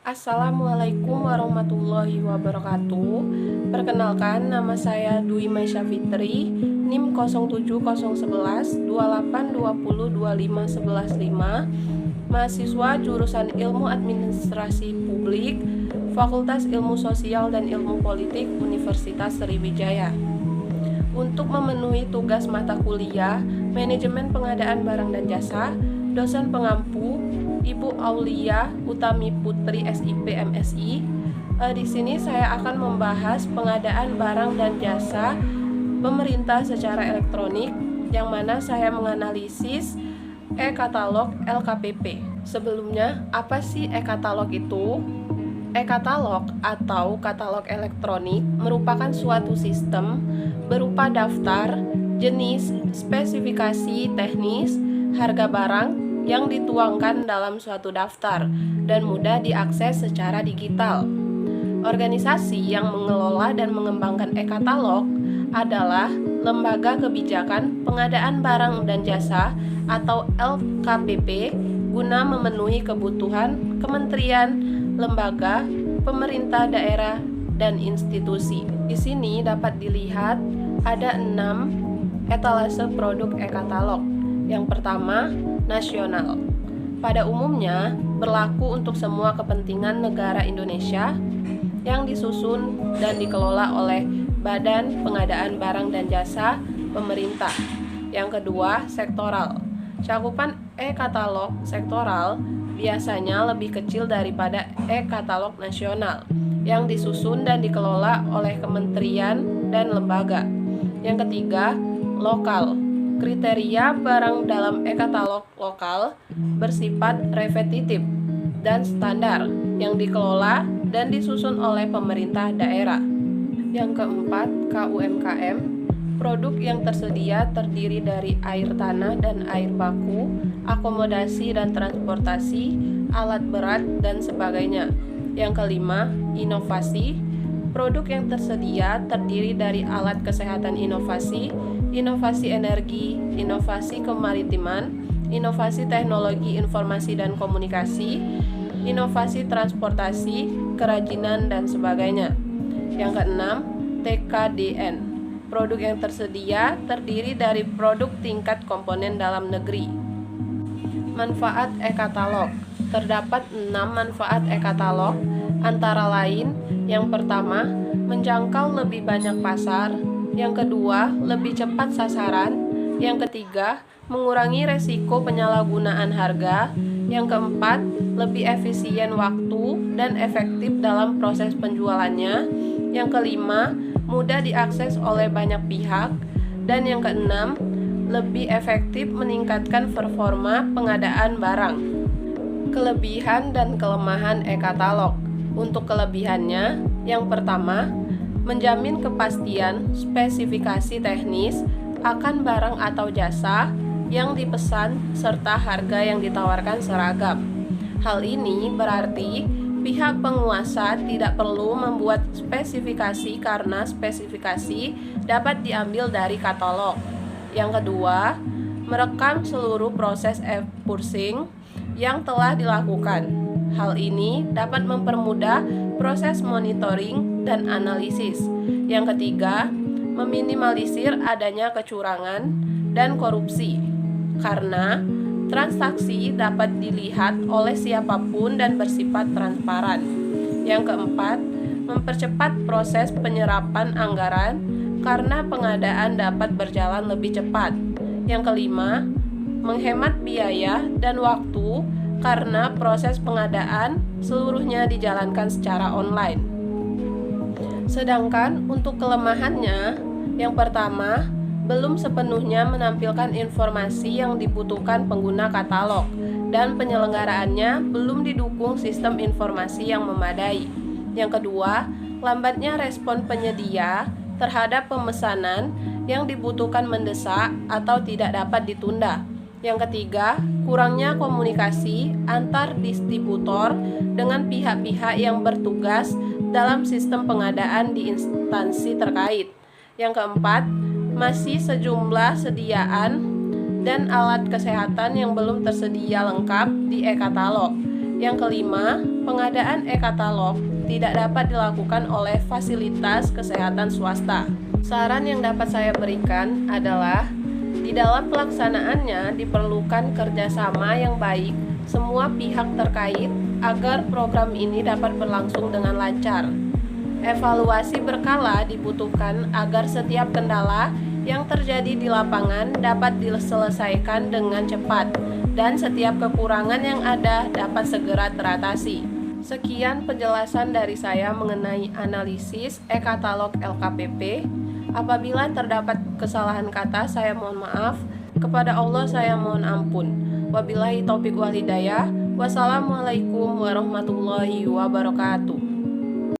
Assalamualaikum warahmatullahi wabarakatuh. Perkenalkan, nama saya Dwi Maisha Fitri, NIM 07011 282025115, mahasiswa jurusan Ilmu Administrasi Publik, Fakultas Ilmu Sosial dan Ilmu Politik, Universitas Sriwijaya. Untuk memenuhi tugas mata kuliah Manajemen Pengadaan Barang dan Jasa, dosen pengampu Ibu Aulia Utami Putri SIP MSI. Di sini saya akan membahas pengadaan barang dan jasa pemerintah secara elektronik, yang mana saya menganalisis e-katalog LKPP. Sebelumnya, apa sih e-katalog itu? E-katalog atau katalog elektronik merupakan suatu sistem berupa daftar, jenis, spesifikasi teknis, harga barang yang dituangkan dalam suatu daftar dan mudah diakses secara digital. Organisasi yang mengelola dan mengembangkan e-katalog adalah Lembaga Kebijakan Pengadaan Barang dan Jasa atau LKPP guna memenuhi kebutuhan kementerian, lembaga, pemerintah daerah, dan institusi. Di sini dapat dilihat ada 6 etalase produk e-katalog. Yang pertama, nasional. Pada umumnya berlaku untuk semua kepentingan negara Indonesia yang disusun dan dikelola oleh Badan Pengadaan Barang dan Jasa pemerintah. Yang kedua, sektoral. Cakupan e-katalog sektoral biasanya lebih kecil daripada e-katalog nasional yang disusun dan dikelola oleh kementerian dan lembaga. Yang ketiga, lokal. Kriteria barang dalam e-katalog lokal bersifat repetitif dan standar yang dikelola dan disusun oleh pemerintah daerah. Yang keempat, KUMKM. Produk yang tersedia terdiri dari air tanah dan air baku, akomodasi dan transportasi, alat berat, dan sebagainya. Yang kelima, inovasi. Produk yang tersedia terdiri dari alat kesehatan inovasi, inovasi energi, inovasi kemaritiman, inovasi teknologi informasi dan komunikasi, inovasi transportasi, kerajinan, dan sebagainya. Yang keenam, TKDN. Produk yang tersedia terdiri dari produk tingkat komponen dalam negeri. Manfaat e-katalog. Terdapat 6 manfaat e-katalog, antara lain, yang pertama, menjangkau lebih banyak pasar. Yang kedua, lebih cepat sasaran. Yang ketiga, mengurangi resiko penyalahgunaan harga. Yang keempat, lebih efisien waktu dan efektif dalam proses penjualannya. Yang kelima, mudah diakses oleh banyak pihak. Dan yang keenam, lebih efektif meningkatkan performa pengadaan barang. Kelebihan dan kelemahan e-katalog. Untuk kelebihannya, yang pertama, menjamin kepastian spesifikasi teknis akan barang atau jasa yang dipesan serta harga yang ditawarkan seragam. Hal ini berarti pihak penguasa tidak perlu membuat spesifikasi karena spesifikasi dapat diambil dari katalog. Yang kedua, merekam seluruh proses e-purchasing yang telah dilakukan. Hal ini dapat mempermudah proses monitoring dan analisis. Yang ketiga, meminimalisir adanya kecurangan dan korupsi, karena transaksi dapat dilihat oleh siapapun dan bersifat transparan. Yang keempat, mempercepat proses penyerapan anggaran karena pengadaan dapat berjalan lebih cepat. Yang kelima, menghemat biaya dan waktu karena proses pengadaan seluruhnya dijalankan secara online. Sedangkan untuk kelemahannya, yang pertama, belum sepenuhnya menampilkan informasi yang dibutuhkan pengguna katalog dan penyelenggaraannya belum didukung sistem informasi yang memadai. Yang kedua, lambatnya respon penyedia terhadap pemesanan yang dibutuhkan mendesak atau tidak dapat ditunda. Yang ketiga, kurangnya komunikasi antar distributor dengan pihak-pihak yang bertugas dalam sistem pengadaan di instansi terkait. Yang keempat, masih sejumlah sediaan dan alat kesehatan yang belum tersedia lengkap di e-katalog. Yang kelima, Pengadaan e-katalog tidak dapat dilakukan oleh fasilitas kesehatan swasta. Saran yang dapat saya berikan adalah di dalam pelaksanaannya diperlukan kerjasama yang baik semua pihak terkait agar program ini dapat berlangsung dengan lancar. Evaluasi berkala dibutuhkan agar setiap kendala yang terjadi di lapangan dapat diselesaikan dengan cepat dan setiap kekurangan yang ada dapat segera teratasi. Sekian penjelasan dari saya mengenai analisis e-katalog LKPP. Apabila terdapat kesalahan kata, saya mohon maaf. Kepada Allah saya mohon ampun. Wabillahi taufiq wal hidayah. Wassalamualaikum warahmatullahi wabarakatuh.